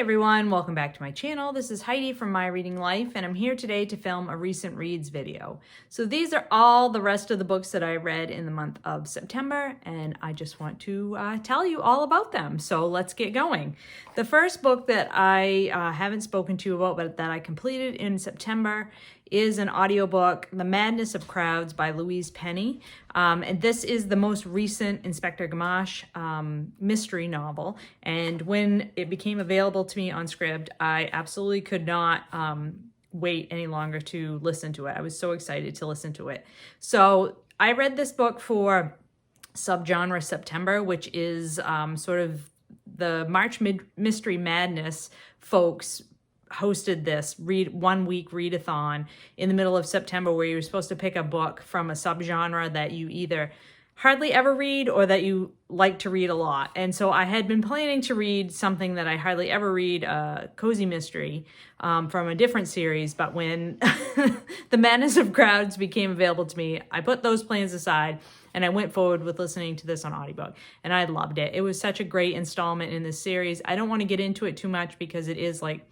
everyone, welcome back to my channel. This is Heidi from My Reading Life, and I'm here today to film a recent reads video. So these are all the rest of the books that I read in the month of September, and I just want to tell you all about them. So let's get going. The first book that I haven't spoken to you about, but that I completed in September, is an audiobook, The Madness of Crowds by Louise Penny. And this is the most recent Inspector Gamache mystery novel. And when it became available to me on Scribd, I absolutely could not wait any longer to listen to it. I was so excited to listen to it. So I read this book for subgenre September, which is sort of the March Mystery Madness folks hosted this 1 week readathon in the middle of September, where you were supposed to pick a book from a subgenre that you either hardly ever read or that you like to read a lot. And so I had been planning to read something that I hardly ever read, a cozy mystery from a different series. But when The Madness of Crowds became available to me, I put those plans aside and I went forward with listening to this on audiobook, and I loved it. It was such a great installment in this series. I don't want to get into it too much because it is like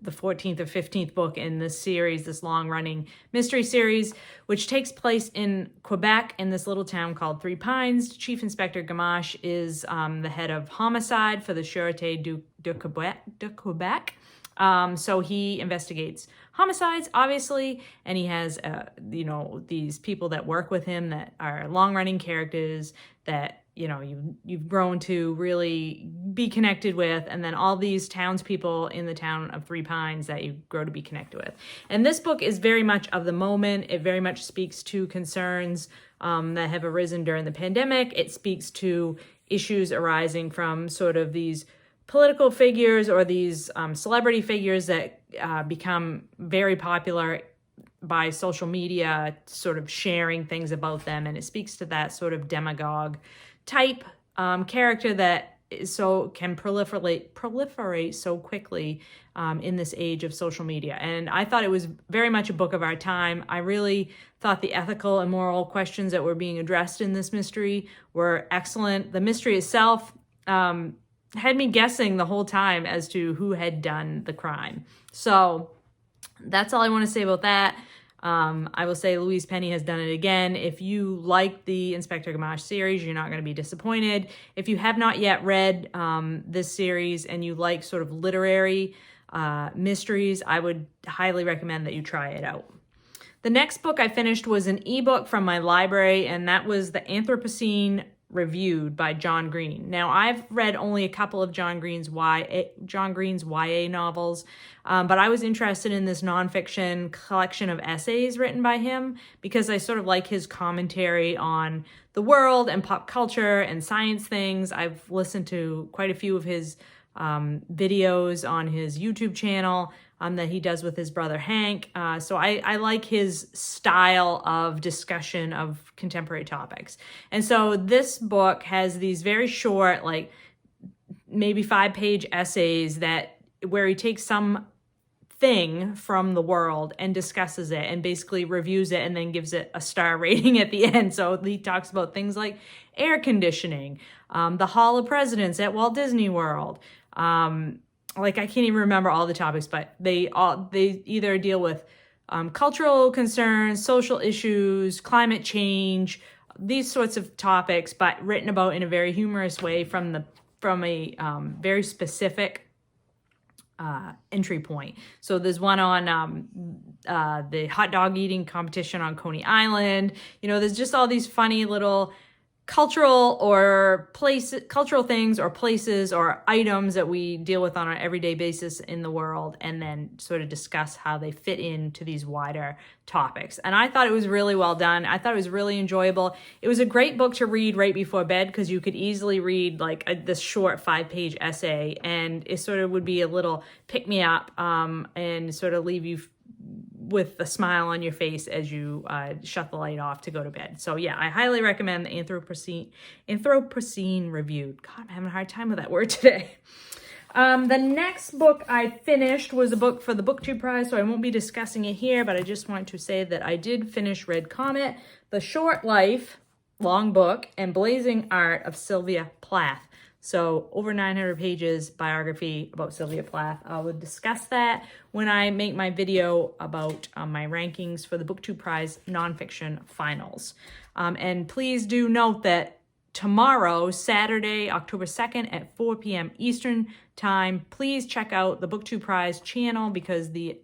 the 14th or 15th book in this series, this long-running mystery series, which takes place in Quebec in this little town called Three Pines. Chief Inspector Gamache is the head of homicide for the Sûreté de Quebec. So he investigates homicides, obviously, and he has, these people that work with him that are long-running characters that you've grown to really be connected with, and then all these townspeople in the town of Three Pines that you grow to be connected with. And this book is very much of the moment. It very much speaks to concerns that have arisen during the pandemic. It speaks to issues arising from sort of these political figures or these celebrity figures that become very popular by social media, sort of sharing things about them. And it speaks to that sort of demagogue type character that can proliferate so quickly in this age of social media. And I thought it was very much a book of our time. I really thought the ethical and moral questions that were being addressed in this mystery were excellent. The mystery itself had me guessing the whole time as to who had done the crime. So that's all I want to say about that. I will say Louise Penny has done it again. If you like the Inspector Gamache series, you're not going to be disappointed. If you have not yet read this series and you like sort of literary mysteries, I would highly recommend that you try it out. The next book I finished was an ebook from my library, and that was The Anthropocene Reviewed by John Green. Now, I've read only a couple of John Green's YA novels, but I was interested in this nonfiction collection of essays written by him because I sort of like his commentary on the world and pop culture and science things. I've listened to quite a few of his videos on his YouTube channel that he does with his brother Hank. So I like his style of discussion of contemporary topics. And so this book has these very short, like maybe 5-page essays where he takes some thing from the world and discusses it and basically reviews it and then gives it a star rating at the end. So he talks about things like air conditioning, the Hall of Presidents at Walt Disney World, I can't even remember all the topics, but they either deal with cultural concerns, social issues, climate change, these sorts of topics, but written about in a very humorous way from a very specific entry point. So there's one on the hot dog eating competition on Coney Island. There's just all these funny little cultural things or places or items that we deal with on an everyday basis in the world, and then sort of discuss how they fit into these wider topics. And I thought it was really well done. I thought it was really enjoyable. It was a great book to read right before bed because you could easily read this short 5-page essay, and it sort of would be a little pick-me-up and sort of leave you with a smile on your face as you shut the light off to go to bed. So yeah, I highly recommend the Anthropocene Reviewed. God, I'm having a hard time with that word today. The next book I finished was a book for the BookTube Prize, so I won't be discussing it here, but I just want to say that I did finish Red Comet, The Short Life, long book, and Blazing Art of Sylvia Plath. So over 900 pages biography about Sylvia Plath. I will discuss that when I make my video about my rankings for the BookTube Prize nonfiction finals. And please do note that tomorrow, Saturday, October 2nd at 4 p.m. Eastern Time, please check out the BookTube Prize channel because the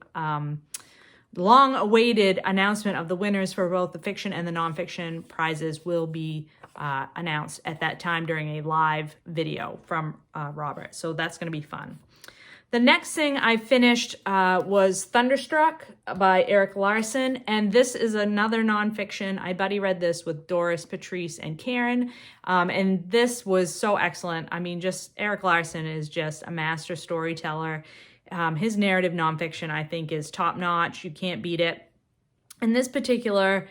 long-awaited announcement of the winners for both the fiction and the nonfiction prizes will be announced at that time during a live video from Robert. So that's going to be fun. The next thing I finished was Thunderstruck by Erik Larson, and this is another nonfiction. I buddy read this with Doris, Patrice, and Karen, and this was so excellent. I mean, just Erik Larson is just a master storyteller. His narrative nonfiction, I think, is top-notch. You can't beat it. In this particular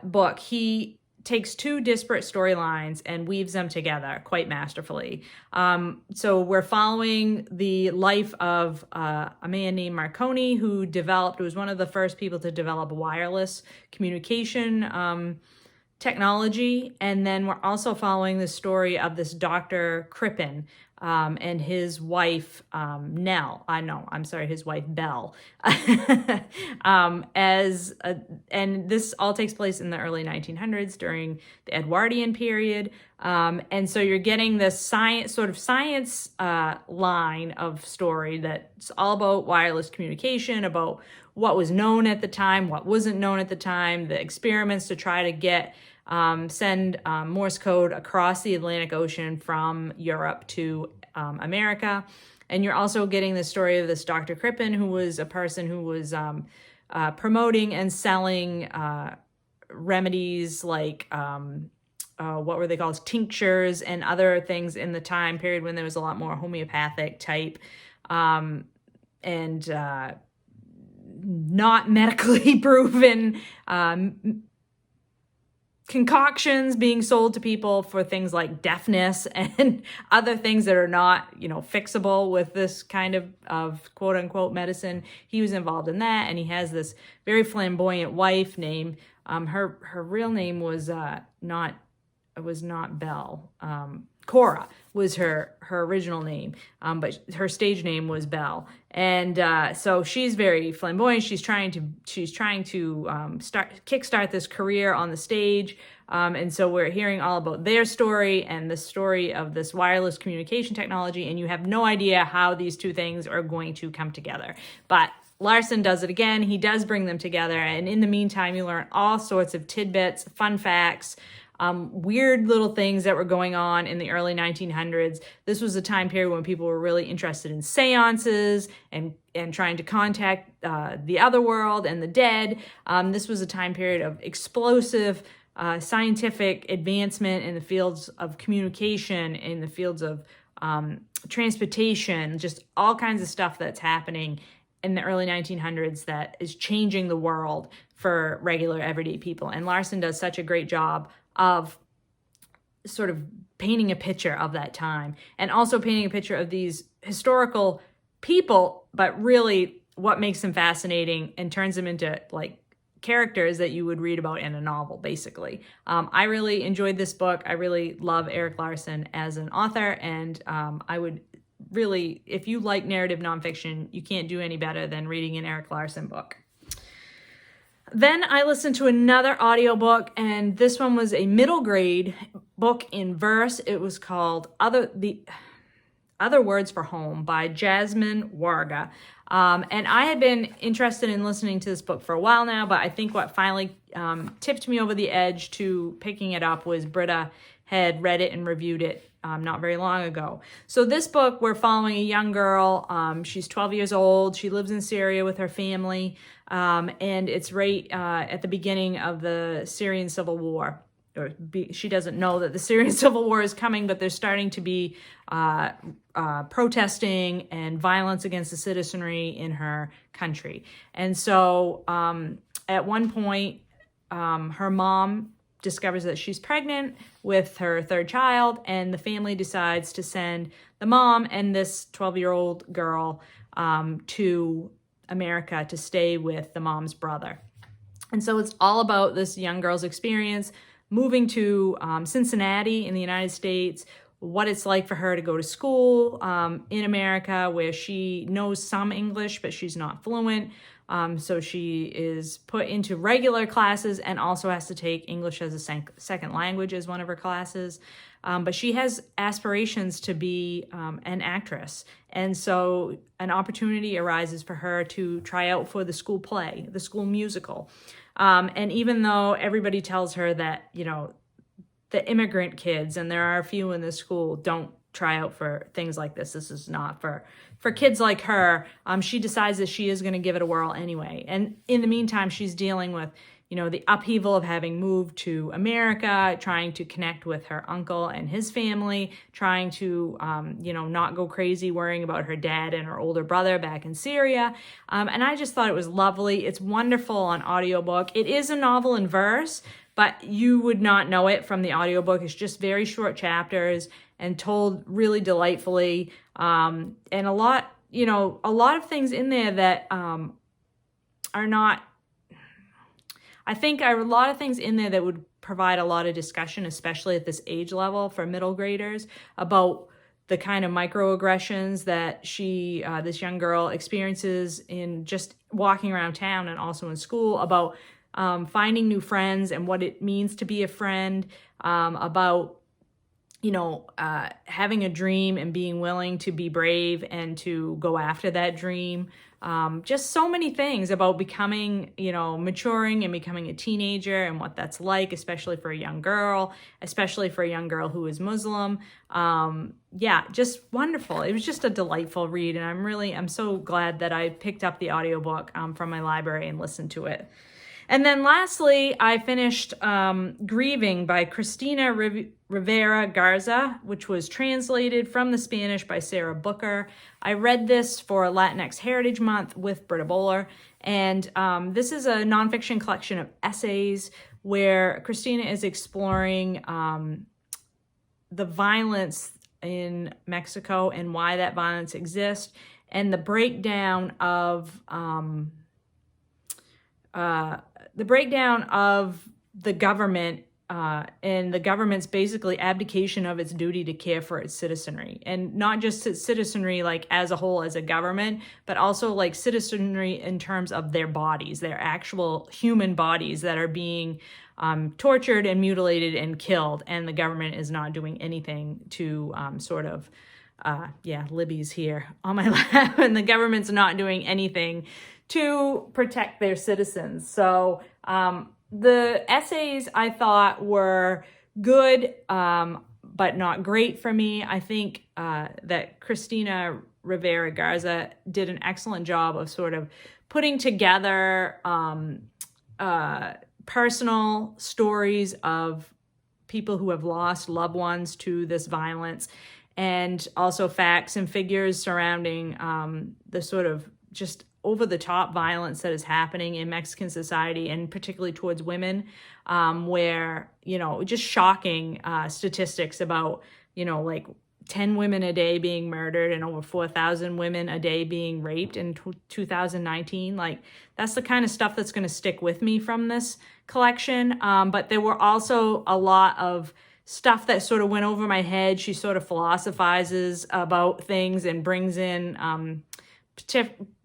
book, he takes two disparate storylines and weaves them together quite masterfully. So we're following the life of a man named Marconi who was one of the first people to develop wireless communication technology. And then we're also following the story of this Dr. Crippen and his wife, his wife, Belle. And this all takes place in the early 1900s during the Edwardian period. And so you're getting this science line of story that's all about wireless communication, about what was known at the time, what wasn't known at the time, the experiments to try to send Morse code across the Atlantic Ocean from Europe to America. And you're also getting the story of this Dr. Crippen, who was a person who was promoting and selling remedies like, what were they called? Tinctures and other things in the time period when there was a lot more homeopathic type and not medically proven concoctions being sold to people for things like deafness and other things that are not, fixable with this kind of quote unquote medicine. He was involved in that, and he has this very flamboyant wife named her real name was not Belle. Cora was her original name, but her stage name was Belle. And so she's very flamboyant. She's trying to kickstart this career on the stage. And so we're hearing all about their story and the story of this wireless communication technology, and you have no idea how these two things are going to come together. But Larson does it again. He does bring them together, and in the meantime, you learn all sorts of tidbits, fun facts, weird little things that were going on in the early 1900s. This was a time period when people were really interested in seances and trying to contact the other world and the dead. This was a time period of explosive scientific advancement in the fields of communication, in the fields of transportation, just all kinds of stuff that's happening in the early 1900s that is changing the world for regular everyday people. And Larson does such a great job of sort of painting a picture of that time and also painting a picture of these historical people, but really what makes them fascinating and turns them into like characters that you would read about in a novel, basically. I really enjoyed this book. I really love Erik Larson as an author, and I would really, if you like narrative nonfiction, you can't do any better than reading an Erik Larson book. Then I listened to another audiobook, and this one was a middle grade book in verse. It was called Other Words for Home by Jasmine Warga. And I had been interested in listening to this book for a while now, but I think what finally tipped me over the edge to picking it up was Britta had read it and reviewed it not very long ago. So this book, we're following a young girl. She's 12 years old. She lives in Syria with her family. And it's right at the beginning of the Syrian civil war. She doesn't know that the Syrian civil war is coming, but there's starting to be protesting and violence against the citizenry in her country. And so at one point, her mom discovers that she's pregnant with her third child, and the family decides to send the mom and this 12-year-old girl to America to stay with the mom's brother. And so it's all about this young girl's experience moving to Cincinnati in the United States, what it's like for her to go to school in America, where she knows some English, but she's not fluent. So she is put into regular classes and also has to take English as a second language as one of her classes. But she has aspirations to be an actress. And so an opportunity arises for her to try out for the school play, the school musical. And even though everybody tells her that, you know, the immigrant kids, and there are a few in the school, don't try out for things like this. This is not for kids like her. She decides that she is going to give it a whirl anyway. And in the meantime, she's dealing with, you know, the upheaval of having moved to America, trying to connect with her uncle and his family, trying to, you know, not go crazy worrying about her dad and her older brother back in Syria. And I just thought it was lovely. It's wonderful on audiobook. It is a novel in verse, but you would not know it from the audiobook. It's just very short chapters and told really delightfully. And a lot of things in there that are not, I think are a lot of things in there that would provide a lot of discussion, especially at this age level for middle graders, about the kind of microaggressions that this young girl experiences in just walking around town and also in school, about finding new friends and what it means to be a friend, about, you know, having a dream and being willing to be brave and to go after that dream. Just so many things about becoming, you know, maturing and becoming a teenager and what that's like, especially for a young girl who is Muslim. Yeah, just wonderful. It was just a delightful read. And I'm so glad that I picked up the audiobook from my library and listened to it. And then lastly, I finished Grieving by Cristina Rivera Garza, which was translated from the Spanish by Sarah Booker. I read this for Latinx Heritage Month with Britta Bowler. And this is a nonfiction collection of essays where Christina is exploring the violence in Mexico and why that violence exists, and the breakdown of the government and the government's basically abdication of its duty to care for its citizenry, and not just its citizenry like as a whole as a government, but also like citizenry in terms of their bodies, their actual human bodies that are being tortured and mutilated and killed, and the government is not doing anything to Libby's here on my lap, and the government's not doing anything to protect their citizens. So the essays I thought were good, but not great for me. I think that Cristina Rivera Garza did an excellent job of sort of putting together personal stories of people who have lost loved ones to this violence, and also facts and figures surrounding the sort of just over-the-top violence that is happening in Mexican society, and particularly towards women, where, you know, just shocking statistics about, you know, like 10 women a day being murdered and over 4,000 women a day being raped in 2019. Like, that's the kind of stuff that's going to stick with me from this collection. But there were also a lot of stuff that sort of went over my head. She sort of philosophizes about things and brings in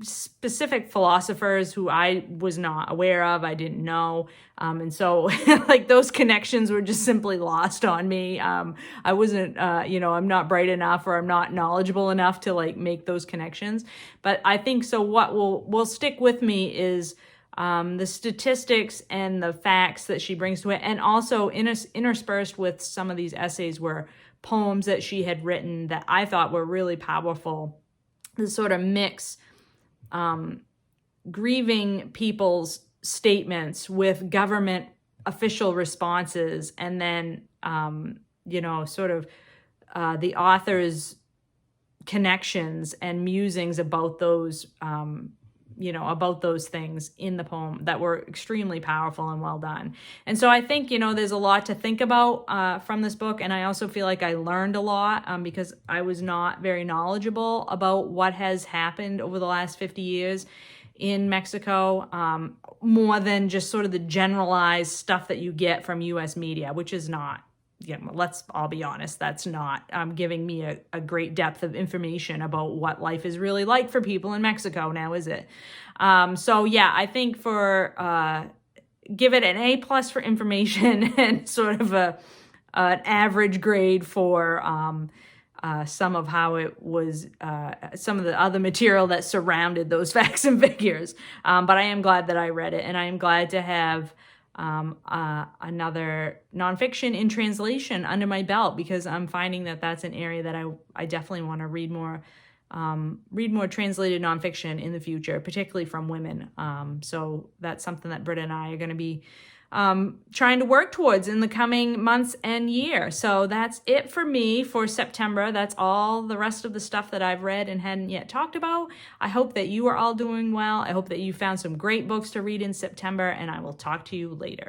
specific philosophers who I was not aware of, I didn't know. And so like those connections were just simply lost on me. I wasn't, I'm not bright enough, or I'm not knowledgeable enough to like make those connections. But I think so what will stick with me is the statistics and the facts that she brings to it. And also interspersed with some of these essays were poems that she had written that I thought were really powerful. This sort of mix grieving people's statements with government official responses, and then, sort of the author's connections and musings about those, about those things in the poem that were extremely powerful and well done. And so I think, there's a lot to think about from this book. And I also feel like I learned a lot because I was not very knowledgeable about what has happened over the last 50 years in Mexico, more than just sort of the generalized stuff that you get from U.S. media, which is not let's all be honest, that's not giving me a great depth of information about what life is really like for people in Mexico now, is it? So yeah, I think give it an A+ for information and sort of an average grade for some of how it was, some of the other material that surrounded those facts and figures. But I am glad that I read it, and I am glad to have another nonfiction in translation under my belt, because I'm finding that that's an area that I definitely want to read more translated nonfiction in the future, particularly from women. So that's something that Britta and I are going to be trying to work towards in the coming months and year. So that's it for me for September. That's all the rest of the stuff that I've read and hadn't yet talked about. I hope that you are all doing well. I hope that you found some great books to read in September, and I will talk to you later.